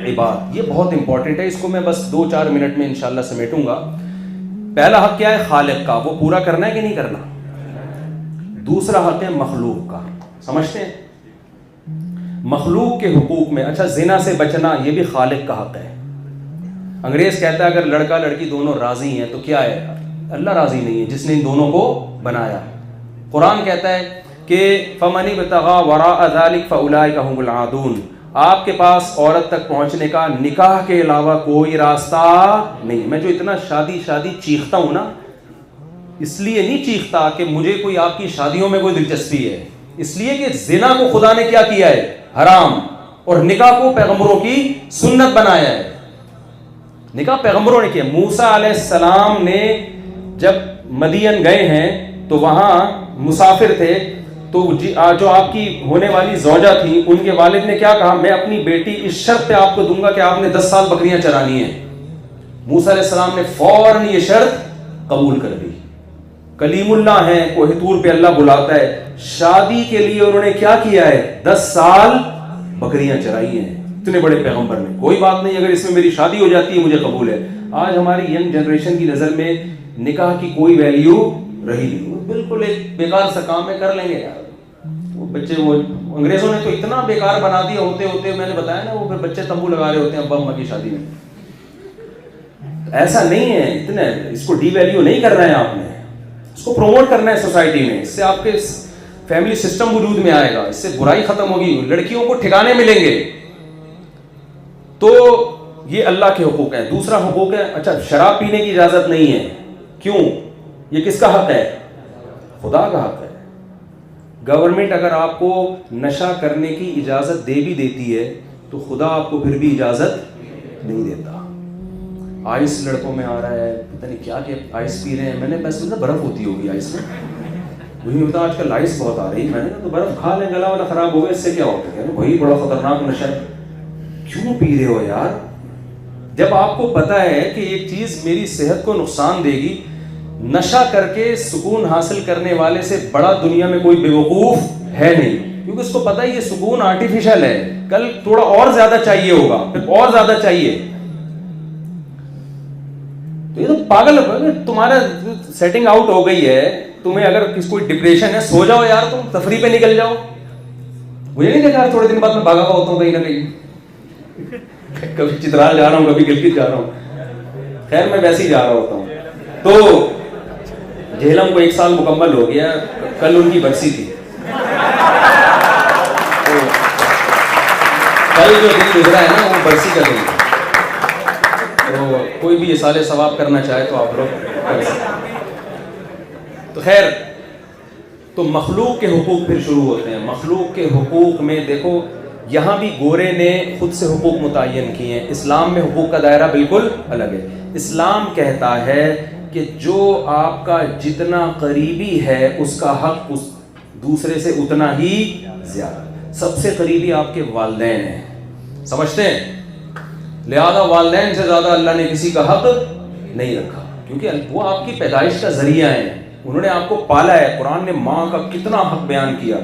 العباد. یہ بہت امپورٹنٹ ہے, اس کو میں بس 2-4 منٹ میں انشاءاللہ سمیٹوں گا. پہلا حق کیا ہے؟ خالق کا, وہ پورا کرنا ہے کہ نہیں کرنا. دوسرا حق ہے مخلوق کا. سمجھتے ہیں؟ مخلوق کے حقوق میں اچھا زنا سے بچنا یہ بھی خالق کا حق ہے. انگریز کہتا ہے اگر لڑکا لڑکی دونوں راضی ہیں تو کیا ہے؟ اللہ راضی نہیں ہے جس نے ان دونوں کو بنایا. قرآن کہتا ہے کہ فَمَنِ ابْتَغَىٰ وَرَاءَ ذَلِكَ فَأُولَٰئِكَ هُمُ الْعَادُونَ. آپ کے پاس عورت تک پہنچنے کا نکاح کے علاوہ کوئی راستہ نہیں. میں جو اتنا شادی چیختا ہوں نا, اس لیے نہیں چیختا کہ مجھے کوئی آپ کی شادیوں میں کوئی دلچسپی ہے, اس لیے کہ زنا کو خدا نے کیا کیا ہے؟ حرام. اور نکاح کو پیغمبروں کی سنت بنایا ہے. نکاح پیغمبروں نے کیا. موسیٰ علیہ السلام نے جب مدین گئے ہیں تو وہاں مسافر تھے, تو جو آپ کی ہونے والی زوجہ تھی ان کے والد نے کیا کہا؟ میں اپنی بیٹی اس شرط پہ آپ کو دوں گا کہ آپ نے 10 سال بکریاں چرانی ہیں. موسیٰ علیہ السلام نے فوراً یہ شرط قبول کر دی. کلیم اللہ ہیں, کوہ طور پہ اللہ بلاتا ہے, شادی کے لیے انہوں نے کیا کیا ہے؟ 10 سال بکریاں چرائی ہیں. اتنے بڑے پیغمبر نے کوئی بات نہیں, اگر اس میں میری شادی ہو جاتی ہے مجھے قبول ہے. آج ہماری ینگ جنریشن کی نظر میں نکاح کی کوئی ویلیو رہی نہیں. بالکل ایک بیکار سا کام ہے, کر لیں گے یار. وہ بچے, وہ انگریزوں نے تو اتنا بیکار بنا دیا, ہوتے میں نے بتایا نا, وہ پھر بچے تمبو لگا رہے ہوتے ہیں ابا اماں کی شادی میں. ایسا نہیں ہے, اتنا اس کو ڈی ویلیو نہیں کرنا ہے آپ نے, اس کو پروموٹ کرنا ہے سوسائٹی میں. اس سے آپ کے فیملی سسٹم وجود میں آئے گا, اس سے برائی ختم ہوگی, لڑکیوں کو ٹھکانے ملیں گے. تو یہ اللہ کے حقوق ہیں. دوسرا حقوق ہے, اچھا شراب پینے کی اجازت نہیں ہے. کیوں؟ یہ کس کا حق ہے؟ خدا کا حق ہے. گورنمنٹ اگر آپ کو نشہ کرنے کی اجازت دے بھی دیتی ہے تو خدا آپ کو پھر بھی اجازت نہیں دیتا. آئس لڑکوں میں آ رہا ہے, پتہ نہیں کیا کہ آئس پی رہے ہیں. میں نے بس برف ہوتی ہوگی آئس میں, وہی ہوتا آج کل آئس بہت آ رہی ہے. میں نے کہا تو برف کھا لیں, گلا والا خراب ہو گیا, اس سے کیا ہوتا ہے؟ وہی بڑا خطرناک نشہ ہے. کیوں پی رہے ہو یار؟ جب آپ کو پتا ہے کہ ایک چیز میری صحت کو نقصان دے گی. نشہ کر کے سکون حاصل کرنے والے سے بڑا دنیا میں کوئی بیوقوف ہے نہیں, کیونکہ اس کو پتا ہے یہ سکون آرٹیفیشل ہے, کل تھوڑا اور زیادہ چاہیے ہوگا, پھر اور زیادہ چاہیے. تو یہ تو پاگل ہے. تمہارا سیٹنگ آؤٹ ہو گئی ہے, تمہیں اگر کوئی ڈپریشن ہے, سو جاؤ یار, تم تفریح پہ نکل جاؤ. مجھے نہیں دیکھا تھوڑے دن بعد میں بھاگا ہوا ہوتا ہوں کہیں نہ کہیں, کبھی چترال جا رہا ہوں, کبھی گلگت جا رہا ہوں. خیر میں ویسے ہی جا رہا ہوتا ہوں. تو جہلم کو 1 سال مکمل ہو گیا, کل ان کی برسی تھی. کل جو دن گزرا ہے نا وہ برسی کا دن. تو کوئی بھی اصالہ ثواب کرنا چاہے تو آپ لوگ کر سکتے ہیں. تو خیر, تو مخلوق کے حقوق پھر شروع ہوتے ہیں. مخلوق کے حقوق میں دیکھو, یہاں بھی گورے نے خود سے حقوق متعین کیے ہیں. اسلام میں حقوق کا دائرہ بالکل الگ ہے. اسلام کہتا ہے کہ جو آپ کا جتنا قریبی ہے اس کا حق اس دوسرے سے اتنا ہی زیادہ. سب سے قریبی آپ کے والدین ہیں, سمجھتے ہیں؟ لہذا والدین سے زیادہ اللہ نے کسی کا حق نہیں رکھا, کیونکہ وہ آپ کی پیدائش کا ذریعہ ہیں, انہوں نے آپ کو پالا ہے. قرآن نے ماں کا کتنا حق بیان کیا.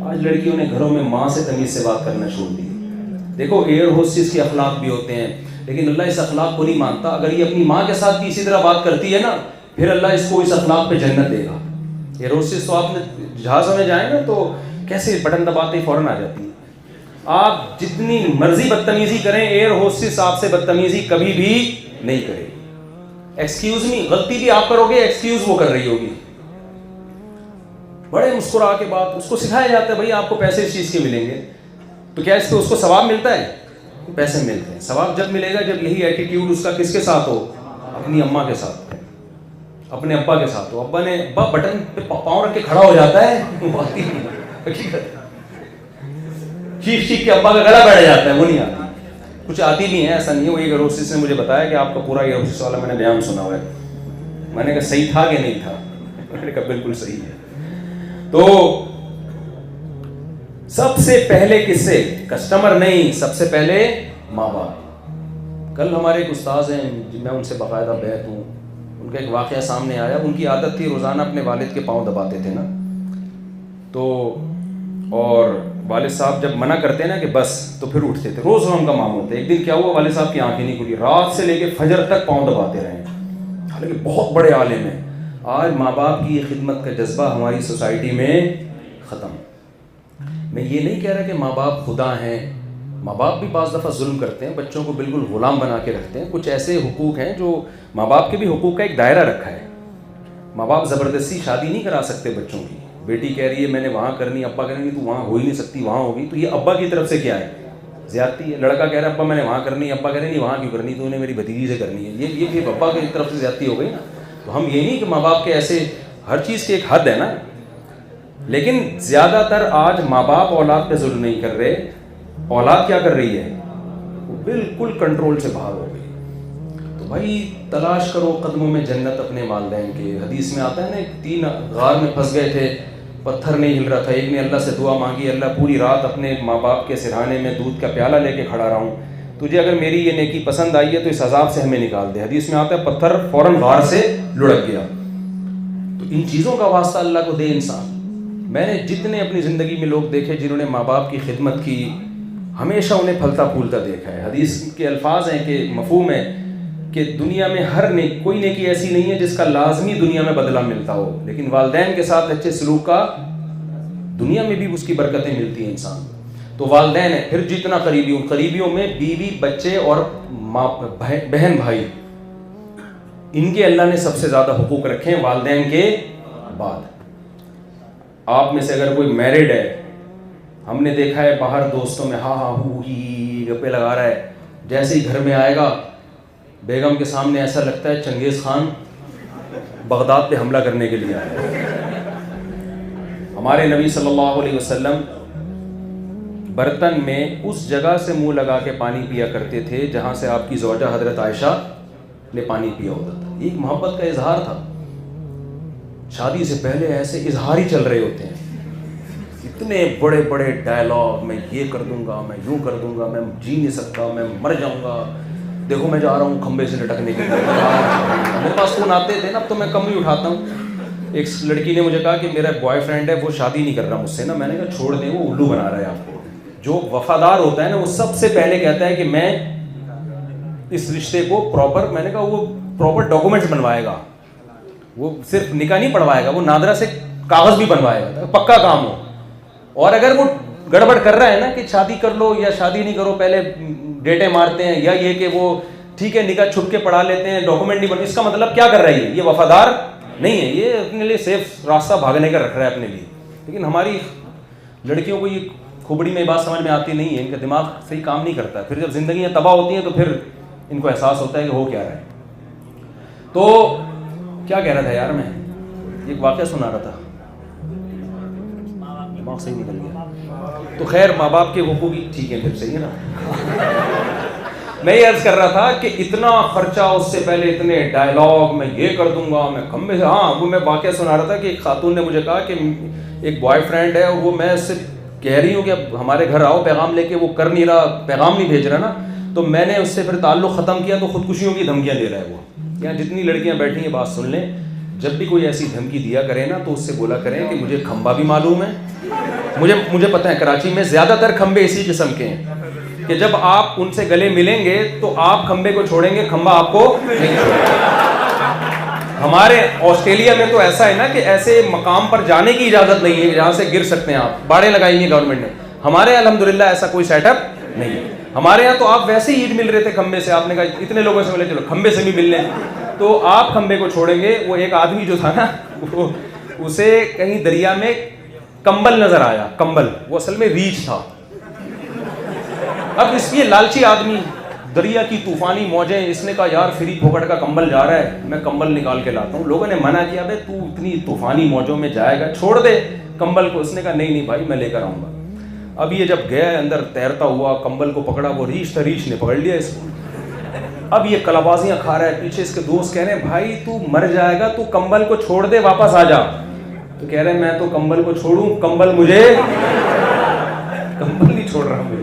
آج لڑکیوں نے گھروں میں ماں سے تمیز سے بات کرنا چھوڑ دی. دیکھو ایئر ہوسٹس کے اخلاق بھی ہوتے ہیں, لیکن اللہ اس اخلاق کو نہیں مانتا. اگر یہ اپنی ماں کے ساتھ بھی اسی طرح بات کرتی ہے نا, پھر اللہ اس کو اس اخلاق پہ جنت دے گا. ایئر ہوسٹس تو آپ نے جہازوں میں جائیں نا تو کیسے بٹن دباتے ہی فوراً آ جاتی ہے. آپ جتنی مرضی بدتمیزی کریں, ایئر ہوسٹس آپ سے بدتمیزی کبھی بھی نہیں کرے گی. ایکسکیوز می, غلطی بھی آپ کرو گے, ایکسکیوز وہ کر رہی ہوگی. بڑے مسکرا کے بعد اس کو سکھایا جاتا ہے بھائی آپ کو پیسے اس چیز کے ملیں گے, تو کیا اس پہ اس کو ثواب ملتا ہے؟ پیسے ملتے ہیں. ثواب جب ملے گا جب یہی ایٹیٹیوڈ اس کا کس کے ساتھ ہو؟ اپنی اماں کے ساتھ, اپنے ابا کے ساتھ ہو. ابا نے بٹن پہ پاؤں رکھ کے کھڑا ہو جاتا ہے, چیخ چیخ کے ابا کا گلا بیٹھ جاتا ہے, وہ نہیں آتی. کچھ آتی بھی ہیں, ایسا نہیں ہے. وہ ایک روسس نے مجھے بتایا کہ آپ کا پورا یہ روسس والا میں نے بیان سنا ہوا ہے. میں نے کہا صحیح تھا کہ نہیں تھا؟ میں نے کہا بالکل صحیح ہے. تو سب سے پہلے کس سے؟ کسٹمر نہیں, سب سے پہلے ماں باپ. کل ہمارے ایک استاذ ہیں, میں ان سے باقاعدہ بیعت ہوں. ان کا ایک واقعہ سامنے آیا. ان کی عادت تھی روزانہ اپنے والد کے پاؤں دباتے تھے نا, تو اور والد صاحب جب منع کرتے ہیں نا کہ بس تو پھر اٹھتے تھے. روز ہم کا معمول تھا. ایک دن کیا ہوا, والد صاحب کی آنکھیں نہیں کھلی, رات سے لے کے فجر تک پاؤں دباتے رہے, حالانکہ بہت بڑے عالم ہیں. آج ماں باپ کی یہ خدمت کا جذبہ ہماری سوسائٹی میں ختم. میں یہ نہیں کہہ رہا کہ ماں باپ خدا ہیں, ماں باپ بھی بعض دفعہ ظلم کرتے ہیں, بچوں کو بالکل غلام بنا کے رکھتے ہیں. کچھ ایسے حقوق ہیں جو ماں باپ کے بھی حقوق کا ایک دائرہ رکھا ہے. ماں باپ زبردستی شادی نہیں کرا سکتے بچوں کی. بیٹی کہہ رہی ہے میں نے وہاں کرنی, ابا کہیں گے تو وہاں ہو ہی نہیں سکتی, وہاں ہوگی, تو یہ ابا کی طرف سے کیا ہے, زیادتی ہے. لڑکا کہہ رہا ہے ابا میں نے وہاں کرنی, ابا کہہ رہے نہیں وہاں کیوں کرنی, تو انہیں میری بھتیجی سے کرنی ہے. یہ پھر ابا کی طرف سے زیادتی ہو گئی نا. تو ہم یہ نہیں کہ ماں باپ کے ایسے, ہر چیز کی ایک حد ہے نا. لیکن زیادہ تر آج ماں باپ اولاد پہ ظلم نہیں کر رہے, اولاد کیا کر رہی ہے, وہ بالکل کنٹرول سے باہر ہو گئی. تو بھائی تلاش کرو قدموں میں جنت اپنے والدین کے. حدیث میں آتا ہے نا, 3 غار میں پھنس گئے تھے, پتھر نہیں ہل رہا تھا. ایک نے اللہ سے دعا مانگی, اللہ پوری رات اپنے ماں باپ کے سرہانے میں دودھ کا پیالہ لے کے کھڑا رہا ہوں, تجھے اگر میری یہ نیکی پسند آئی ہے تو اس عذاب سے ہمیں نکال دے. حدیث میں آتا ہے پتھر فوراً غار سے لڑک گیا. تو ان چیزوں کا واسطہ اللہ کو دے انسان. میں نے جتنے اپنی زندگی میں لوگ دیکھے جنہوں نے ماں باپ کی خدمت کی, ہمیشہ انہیں پھلتا پھولتا دیکھا ہے. حدیث کے الفاظ ہیں کہ مفہوم ہے کہ دنیا میں کوئی نیکی ایسی نہیں ہے جس کا لازمی دنیا میں بدلہ ملتا ہو, لیکن والدین کے ساتھ اچھے سلوک کا دنیا میں بھی اس کی برکتیں ملتی ہیں انسان. تو والدین ہیں, پھر جتنا قریبیوں میں بیوی, بچے اور بہن بھائی, ان کے اللہ نے سب سے زیادہ حقوق رکھے ہیں والدین کے بعد. آپ میں سے اگر کوئی میرڈ ہے, ہم نے دیکھا ہے باہر دوستوں میں ہاں ہو ہی گپے لگا رہا ہے, جیسے ہی گھر میں آئے گا بیگم کے سامنے ایسا لگتا ہے چنگیز خان بغداد پہ حملہ کرنے کے لیے آیا ہے. ہمارے نبی صلی اللہ علیہ وسلم برتن میں اس جگہ سے منہ لگا کے پانی پیا کرتے تھے جہاں سے آپ کی زوجہ حضرت عائشہ نے پانی پیا ہوتا تھا. ایک محبت کا اظہار تھا. شادی سے پہلے ایسے اظہار ہی چل رہے ہوتے ہیں, اتنے بڑے بڑے ڈائلاگ, میں یہ کر دوں گا, میں یوں کر دوں گا, میں جی نہیں سکتا, میں مر جاؤں گا, دیکھو میں جا رہا ہوں کھمبے سے لٹکنے کے لیے. میرے پاس فون آتے تھے نا, اب تو میں کم ہی اٹھاتا ہوں. ایک لڑکی نے مجھے کہا کہ میرا بوائے فرینڈ ہے, وہ شادی نہیں کر رہا مجھ سے نا. میں نے کہا چھوڑ دیں, وہ الو بنا رہا ہے آپ کو. جو وفادار ہوتا ہے نا وہ سب سے پہلے کہتا ہے کہ میں اس رشتے کو پراپر, میں نے کہا وہ پراپر ڈاکومنٹس بنوائے گا, وہ صرف نکاح نہیں پڑھوائے گا, وہ نادرا سے کاغذ بھی بنوائے گا, پکا کام ہو. اور اگر وہ گڑبڑ کر رہا ہے نا کہ شادی کر لو یا شادی نہیں کرو, پہلے ڈیٹیں مارتے ہیں, یا یہ کہ وہ ٹھیک ہے نکاح چھپ کے پڑھا لیتے ہیں, ڈاکومنٹ نہیں بن, اس کا مطلب کیا کر رہا ہے, یہ وفادار نہیں ہے, یہ اپنے لیے سیف راستہ بھاگنے کا رکھ رہا ہے اپنے لیے. لیکن ہماری لڑکیوں کو یہ کھوبڑی میں بات سمجھ میں آتی نہیں ہے, ان کا دماغ صحیح کام نہیں کرتا. پھر جب زندگیاں تباہ ہوتی ہیں تو پھر ان کو احساس ہوتا ہے کہ ہو کیا رہا ہے. تو کیا کہہ رہا تھا یار, میں ایک واقعہ سنا رہا تھا, دماغ صحیح نکل گیا. تو خیر ماں باپ کے حقوق ہی ٹھیک ہے, پھر صحیح ہے نا. میں یہ عرض کر رہا تھا کہ اتنا خرچہ, اس سے پہلے اتنے ڈائلاگ, میں یہ کر دوں گا, میں کھمبے سے. ہاں وہ میں واقعہ سنا رہا تھا کہ ایک خاتون نے مجھے کہا کہ ایک بوائے فرینڈ ہے, اور وہ میں اس سے کہہ رہی ہوں کہ اب ہمارے گھر آؤ پیغام لے کے, وہ کر نہیں رہا, پیغام نہیں بھیج رہا نا. تو میں نے اس سے پھر تعلق ختم کیا, تو خودکشیوں کی دھمکیاں دے رہا ہے وہ. یہاں جتنی لڑکیاں بیٹھی ہیں بات سن لیں, جب بھی کوئی ایسی دھمکی دیا کرے نا تو اس سے بولا کریں کہ مجھے کھمبا بھی معلوم ہے, مجھے پتہ ہے کراچی میں زیادہ تر کھمبے اسی قسم کے ہیں کہ جب آپ ان سے گلے ملیں گے تو آپ کھمبے کو چھوڑیں گے, کھمبا آپ کو نہیں چھوڑیں گے. ہمارے آسٹریلیا میں تو ایسا ہے نا کہ ایسے مقام پر جانے کی اجازت نہیں ہے جہاں سے گر سکتے ہیں آپ, باڑیں لگائی ہیں گورنمنٹ نے. ہمارے یہاں الحمدللہ ایسا کوئی سیٹ اپ نہیں ہے. ہمارے یہاں تو آپ ویسے ہی عید مل رہے تھے کھمبے سے, آپ نے کہا اتنے لوگوں سے بولے چلو کھمبے سے بھی مل لیں, تو آپ کھمبے کو چھوڑیں گے. وہ ایک آدمی جو تھا نا, وہ اسے کہیں دریا میں کمبل نظر آیا, کمبل, وہ اصل میں ریچھ تھا. اب اس لیے لالچی آدمی, دریا کی طوفانی موجیں, اس نے کہا یار فری پھوکٹ کا کمبل جا رہا ہے, میں کمبل نکال کے لاتا ہوں. لوگوں نے منع کیا, بھائی تو اتنی طوفانی موجوں میں جائے گا, چھوڑ دے کمبل کو. اس نے کہا نہیں بھائی میں لے کر آؤں گا. اب یہ جب گیا اندر تیرتا ہوا, کمبل کو پکڑا, وہ ریچھ نے پکڑ لیا اس کو. اب یہ کلابازیاں کھا رہا ہے, پیچھے اس کے دوست کہہ رہے ہیں بھائی تو مر جائے گا, تو کمبل کو چھوڑ دے, واپس آ جا. تو کہہ رہے ہیں میں تو کمبل کو چھوڑوں, کمبل مجھے کمبل نہیں چھوڑ رہا, مجھے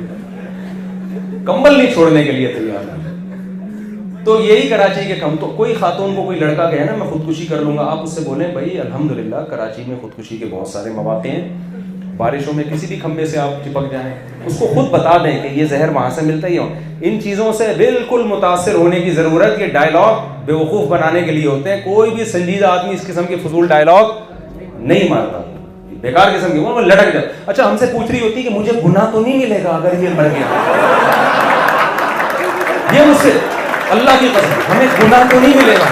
کمبل نہیں چھوڑنے کے لیے تیار ہے. تو یہی کراچی کے کم, تو کوئی خاتون کو کوئی لڑکا کہے نا میں خودکشی کر لوں گا, آپ اس سے بولیں بھائی الحمدللہ کراچی میں خودکشی کے بہت سارے مواقع ہیں, بارشوں میں کسی بھی کھمبے سے آپ چپک جائیں, اس کو خود بتا دیں کہ یہ زہر وہاں سے ملتا ہی ہو. ان چیزوں سے بالکل متاثر ہونے کی ضرورت, یہ ڈائلاگ بیوقوف بنانے کے لیے ہوتے ہیں. کوئی بھی سنجیدہ آدمی اس قسم کے فضول ڈائلاگ نہیں مارتا, بیکار قسم کے وہ لٹک جائے. اچھا ہم سے پوچھ رہی ہوتی کہ مجھے گناہ تو نہیں ملے گا اگر یہ مر گیا؟ یہ مجھ سے اللہ کی قسم ہمیں گناہ تو نہیں ملے گا.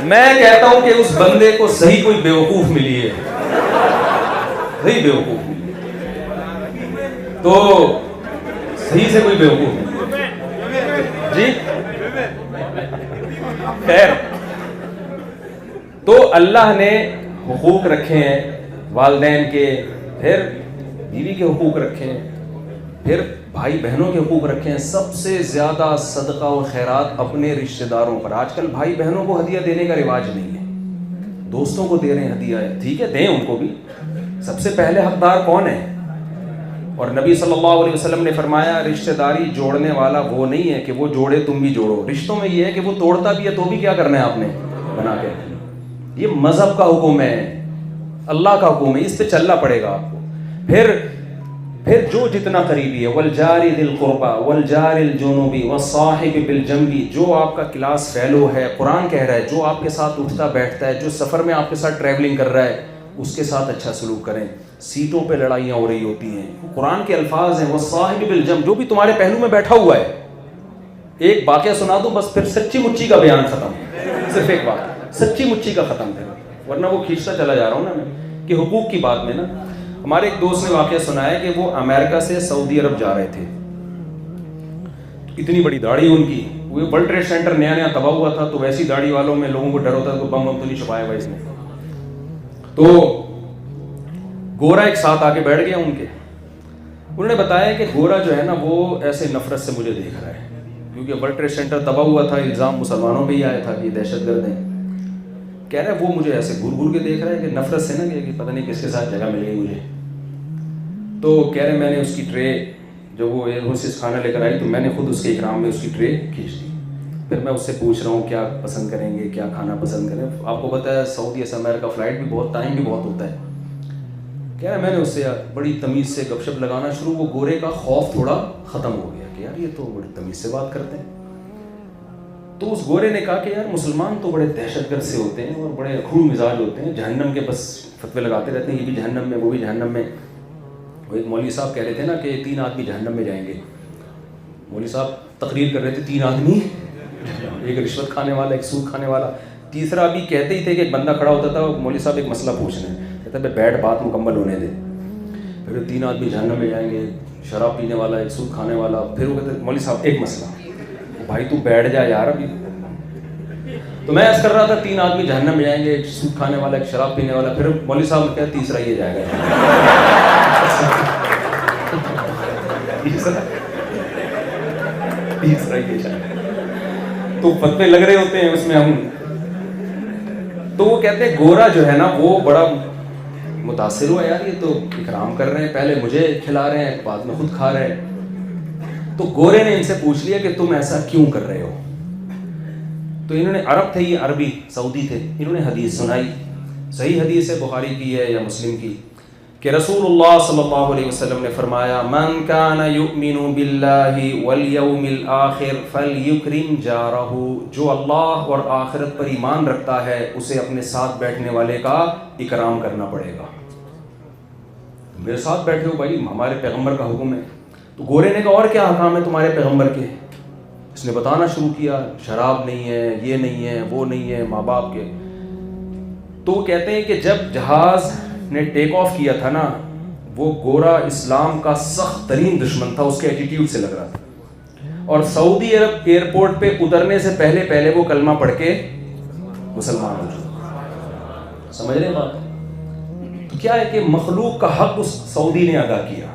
میں کہتا ہوں کہ اس بندے کو صحیح کوئی بیوقوف ملی ہے, صحیح بیوقوف ملی ہے, تو صحیح سے کوئی بیوقوف ملی جی. خیر, تو اللہ نے حقوق رکھے ہیں والدین کے, پھر بیوی کے حقوق رکھے ہیں, پھر بھائی بہنوں کے حقوق رکھے ہیں. سب سے زیادہ صدقہ و خیرات اپنے رشتہ داروں پر. آج کل بھائی بہنوں کو ہدیہ دینے کا رواج نہیں ہے, دوستوں کو دے رہے ہیں ہدیہ. ٹھیک ہے دیں ان کو بھی, سب سے پہلے حقدار کون ہے؟ اور نبی صلی اللہ علیہ وسلم نے فرمایا رشتہ داری جوڑنے والا وہ نہیں ہے کہ وہ جوڑے تم بھی جوڑو. رشتوں میں یہ ہے کہ وہ توڑتا بھی ہے تو بھی کیا کرنا ہے آپ نے بنا کے. یہ مذہب کا حکم ہے, اللہ کا حکم ہے, اس پہ چلنا پڑے گا آپ کو. پھر جو جتنا قریبی ہے, والجار ذی القربى والجار الجنوبی والصاحب بالجنب, جو آپ کا کلاس فیلو ہے, قرآن کہہ رہا ہے جو آپ کے ساتھ اٹھتا بیٹھتا ہے, جو سفر میں آپ کے ساتھ ٹریولنگ کر رہا ہے, اس کے ساتھ اچھا سلوک کریں. سیٹوں پہ لڑائیاں ہو رہی ہوتی ہیں, قرآن کے الفاظ ہیں والصاحب بالجنب, جو بھی تمہارے پہلو میں بیٹھا ہوا ہے. ایک واقعہ سنا دوں بس, پھر سچی مچی کا بیان ختم. صرف ایک بات سچی مچی کا ختم ہے, ورنہ وہ کھینچتا چلا جا رہا ہوں نا میں کہ حقوق کی بات میں نا. ہمارے ایک دوست نے واقعہ سنایا کہ وہ امریکہ سے سعودی عرب جا رہے تھے. اتنی بڑی داڑھی ان کی, وہ ورلڈ ٹریڈ سینٹر نیا نیا تباہ ہوا تھا, تو ویسی داڑھی والوں میں لوگوں کو ڈر ہوتا ہے کہ بم تو نہیں چھپایا ہوا اس نے. تو گورا ایک ساتھ آ کے بیٹھ گیا ان کے. انہوں نے بتایا کہ گورا جو ہے نا وہ ایسے نفرت سے مجھے دیکھ رہا ہے, کیونکہ ورلڈ ٹریڈ سینٹر تباہ ہوا تھا, الزام مسلمانوں پہ ہی آیا تھا کہ یہ دہشت گرد ہیں. کہہ رہا ہے وہ مجھے ایسے گھور گھور کے دیکھ رہا ہے کہ نفرت سے نا کہ پتہ نہیں کس کے ساتھ جگہ مل گئی مجھے. تو کہہ رہے میں نے اس کی ٹرے, جو وہ ایئر ہوسٹس کھانا لے کر آئی, تو میں نے خود اس کے اکرام میں اس کی ٹرے کھینچ دی. پھر میں اس سے پوچھ رہا ہوں کیا پسند کریں گے, کیا کھانا پسند کریں. آپ کو پتہ ہے سعودی سے امریکہ فلائٹ بھی بہت, ٹائم بھی بہت ہوتا ہے. کہہ رہا ہے میں نے اس سے بڑی تمیز سے گپ شپ لگانا شروع, وہ گورے کا خوف تھوڑا ختم ہو گیا کہ یار یہ تو بڑی تمیز سے بات کرتے ہیں. تو اس گورے نے کہا کہ یار مسلمان تو بڑے دہشت گرد سے ہوتے ہیں اور بڑے اکھڑ مزاج ہوتے ہیں, جہنم کے بس فتوے لگاتے رہتے ہیں, یہ بھی جہنم میں وہ بھی جہنم میں. وہ ایک مولوی صاحب کہہ رہے تھے نا کہ 3 آدمی جہنم میں جائیں گے. مولوی صاحب تقریر کر رہے تھے, 3 آدمی, ایک رشوت کھانے والا, ایک سود کھانے والا, تیسرا بھی کہتے ہی تھے کہ ایک بندہ کھڑا ہوتا تھا, مولوی صاحب ایک مسئلہ پوچھ رہے ہیں, کہتا ہے بیٹھ بات مکمل ہونے دے. پھر 3 آدمی جہنم میں جائیں گے, شراب پینے والا, ایک سود کھانے والا. پھر وہ کہتے مولوی صاحب ایک مسئلہ, بھائی تو بیٹھ جا یار ابھی. تو میں ایسا کر رہا تھا 3 آدمی جہنم میں جائیں گے, ایک سود کھانے والا, ایک شراب پینے والا. پھر مولوی صاحب نے کہا تیسرا یہ جائے گا. تیسرا یہ جائے گا. تو فتوے لگ رہے ہوتے ہیں اس میں ہم. تو وہ کہتے ہیں گورا جو ہے نا وہ بڑا متاثر ہوا, یار یہ تو اکرام کر رہے ہیں, پہلے مجھے کھلا رہے ہیں, بعد میں خود کھا رہے ہیں. تو گورے نے ان سے پوچھ لیا کہ تم ایسا کیوں کر رہے ہو. تو انہوں نے, عرب تھے یہ, عربی سعودی تھے, انہوں نے حدیث سنائی. صحیح حدیث ہے, بخاری کی ہے یا مسلم کی, کہ رسول اللہ صلی اللہ علیہ وسلم نے فرمایا من کان یؤمن باللہ والیوم الآخر فلیکرم جارہ, جو اللہ اور آخرت پر ایمان رکھتا ہے اسے اپنے ساتھ بیٹھنے والے کا اکرام کرنا پڑے گا. میرے ساتھ بیٹھے ہو بھائی, ہمارے پیغمبر کا حکم ہے. تو گورے نے کہا اور کیا احکام ہے تمہارے پیغمبر کے. اس نے بتانا شروع کیا, شراب نہیں ہے, یہ نہیں ہے, وہ نہیں ہے, ماں باپ کے. تو وہ کہتے ہیں کہ جب جہاز نے ٹیک آف کیا تھا نا, وہ گورا اسلام کا سخت ترین دشمن تھا, اس کے ایٹیٹیوڈ سے لگ رہا تھا. اور سعودی عرب ایئرپورٹ پہ اترنے سے پہلے وہ کلمہ پڑھ کے مسلمان ہو چکا. سمجھ رہے ہیں بات؟ تو کیا ہے کہ مخلوق کا حق اس سعودی نے ادا کیا.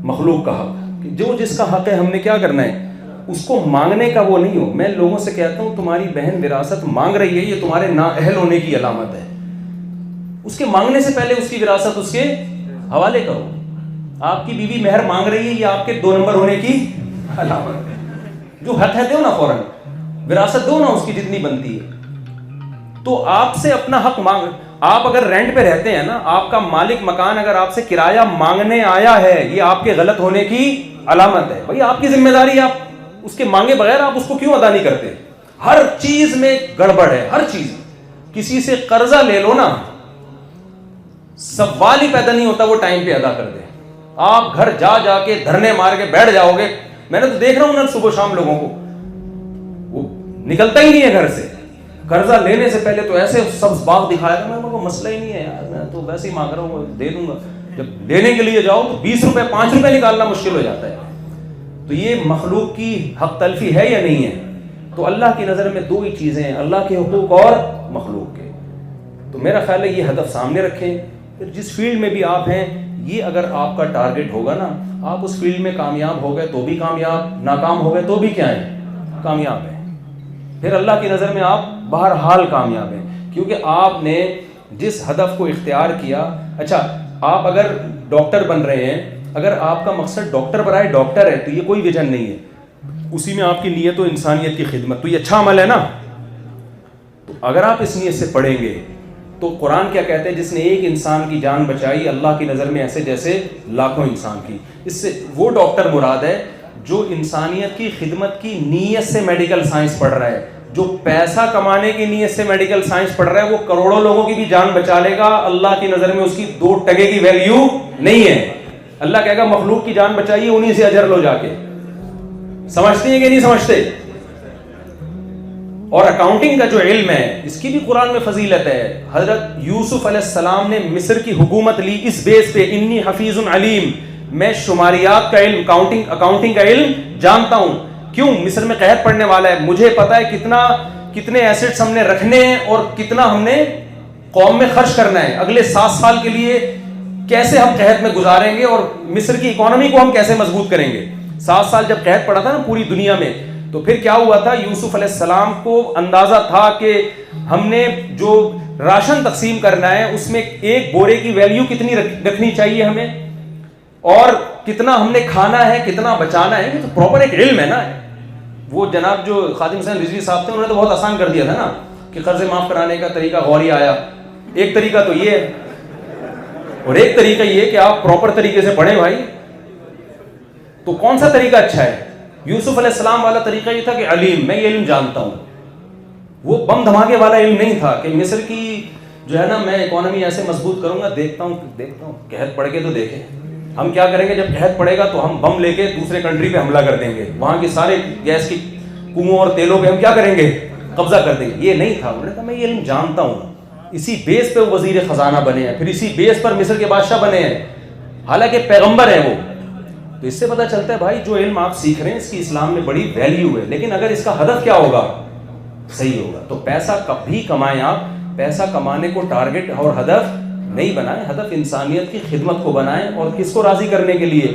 مخلوق کا حق, جو جس کا حق ہے ہم نے کیا کرنا ہے, اس کو مانگنے کا وہ نہیں ہو. میں لوگوں سے کہتا ہوں تمہاری بہن وراثت مانگ رہی ہے, یہ تمہارے نااہل ہونے کی علامت ہے. اس کے مانگنے سے پہلے اس کی وراثت اس کے حوالے کرو. آپ کی بیوی مہر مانگ رہی ہے, یہ آپ کے 2 نمبر ہونے کی علامت ہے. جو حق ہے دو نا, فوراً وراثت دو نا اس کی جتنی بنتی ہے. تو آپ سے اپنا حق مانگ. آپ اگر رینٹ پہ رہتے ہیں نا, آپ کا مالک مکان اگر آپ سے کرایہ مانگنے آیا ہے, یہ آپ کے غلط ہونے کی علامت ہے. بھائی آپ کی ذمہ داری, آپ اس کے مانگے بغیر آپ اس کو کیوں ادا نہیں کرتے؟ ہر چیز میں گڑبڑ ہے, ہر چیز. کسی سے قرضہ لے لو نا, سوال ہی پیدا نہیں ہوتا وہ ٹائم پہ ادا کر دے. آپ گھر جا جا کے دھرنے مار کے بیٹھ جاؤ گے. میں نے تو دیکھ رہا ہوں نا صبح شام لوگوں کو, وہ نکلتا ہی نہیں ہے گھر سے. قرضہ لینے سے پہلے تو ایسے سب باغ دکھایا تھا, میں کو مسئلہ ہی نہیں ہے یار, میں تو ویسے ہی مانگ رہا ہوں, دے دوں گا. جب لینے کے لیے جاؤ تو 20 روپے 5 روپے نکالنا مشکل ہو جاتا ہے. تو یہ مخلوق کی حق تلفی ہے یا نہیں ہے؟ تو اللہ کی نظر میں دو ہی چیزیں ہیں, اللہ کے حقوق اور مخلوق کے. تو میرا خیال ہے یہ ہدف سامنے رکھیں. پھر جس فیلڈ میں بھی آپ ہیں, یہ اگر آپ کا ٹارگٹ ہوگا نا, آپ اس فیلڈ میں کامیاب ہو گئے تو بھی کامیاب, ناکام ہو گئے تو بھی کیا ہے, کامیاب ہیں. پھر اللہ کی نظر میں آپ بہرحال کامیاب ہیں, کیونکہ آپ نے جس ہدف کو اختیار کیا. اچھا, آپ اگر ڈاکٹر بن رہے ہیں, اگر آپ کا مقصد ڈاکٹر برائے ڈاکٹر ہے تو یہ کوئی وجن نہیں ہے, اسی میں آپ کی نیت و انسانیت کی خدمت, تو یہ اچھا عمل ہے نا. تو اگر آپ اس نیت سے پڑھیں گے تو قرآن کیا کہتے ہیں, جس نے ایک انسان کی جان بچائی اللہ کی نظر میں ایسے جیسے لاکھوں انسان کی. اس سے وہ ڈاکٹر مراد ہے جو انسانیت کی خدمت کی نیت سے میڈیکل سائنس پڑھ رہا ہے. جو پیسہ کمانے کی نیت سے میڈیکل سائنس پڑھ رہا ہے وہ کروڑوں لوگوں کی بھی جان بچا لے گا, اللہ کی نظر میں اس کی 2 ٹکے کی ویلیو نہیں ہے. اللہ کہے گا مخلوق کی جان بچائیے, انہی سے اجر لو جا کے. سمجھتے ہیں کہ نہیں سمجھتے؟ اور اکاؤنٹنگ کا جو علم ہے اس کی بھی قرآن میں فضیلت ہے. حضرت یوسف علیہ السلام نے مصر کی حکومت لی اس بیس پہ, انی حفیظ علیم, میں شماریات کا علم, اکاؤنٹنگ کا علم جانتا ہوں. کیوں؟ مصر میں قحط پڑنے والا ہے, مجھے پتا ہے کتنے ایسٹس ہم نے رکھنے ہیں اور کتنا ہم نے قوم میں خرچ کرنا ہے. اگلے 7 سال کے لیے کیسے ہم قحط میں گزاریں گے اور مصر کی اکانومی کو ہم کیسے مضبوط کریں گے. 7 سال جب قحط پڑا تھا نا پوری دنیا میں, تو پھر کیا ہوا تھا, یوسف علیہ السلام کو اندازہ تھا کہ ہم نے جو راشن تقسیم کرنا ہے اس میں ایک بورے کی ویلیو کتنی رکھنی چاہیے ہمیں, اور کتنا ہم نے کھانا ہے, کتنا بچانا ہے. یہ تو پراپر ایک علم ہے نا. وہ جناب جو خادم حسین رضوی صاحب تھے انہوں نے تو بہت آسان کر دیا تھا نا کہ قرض معاف کرانے کا طریقہ غوری آیا. ایک طریقہ تو یہ ہے, اور ایک طریقہ یہ کہ آپ پراپر طریقے سے پڑھیں بھائی. تو کون سا طریقہ اچھا ہے؟ یوسف علیہ السلام والا طریقہ یہ تھا کہ علیم, میں یہ علم جانتا ہوں. وہ بم دھماکے والا علم نہیں تھا کہ مصر کی جو ہے نا میں اکانومی ایسے مضبوط کروں گا, دیکھتا ہوں قحط پڑ کے تو دیکھیں ہم کیا کریں گے. جب قحط پڑے گا تو ہم بم لے کے دوسرے کنٹری پہ حملہ کر دیں گے, وہاں کے سارے گیس کی کنووں اور تیلوں پہ ہم کیا کریں گے, قبضہ کر دیں گے. یہ نہیں تھا. انہوں نے کہا میں یہ علم جانتا ہوں. اسی بیس پہ وزیر خزانہ بنے ہیں, پھر اسی بیس پر مصر کے بادشاہ بنے ہیں, حالانکہ پیغمبر ہیں وہ. تو اس سے پتہ چلتا ہے بھائی جو علم آپ سیکھ رہے ہیں اس کی اسلام میں بڑی ویلیو ہے, لیکن اگر اس کا ہدف کیا ہوگا, صحیح ہوگا. تو پیسہ کبھی کمائیں آپ, پیسہ کمانے کو ٹارگٹ اور ہدف نہیں بنائیں, ہدف انسانیت کی خدمت کو بنائیں. اور کس کو راضی کرنے کے لیے؟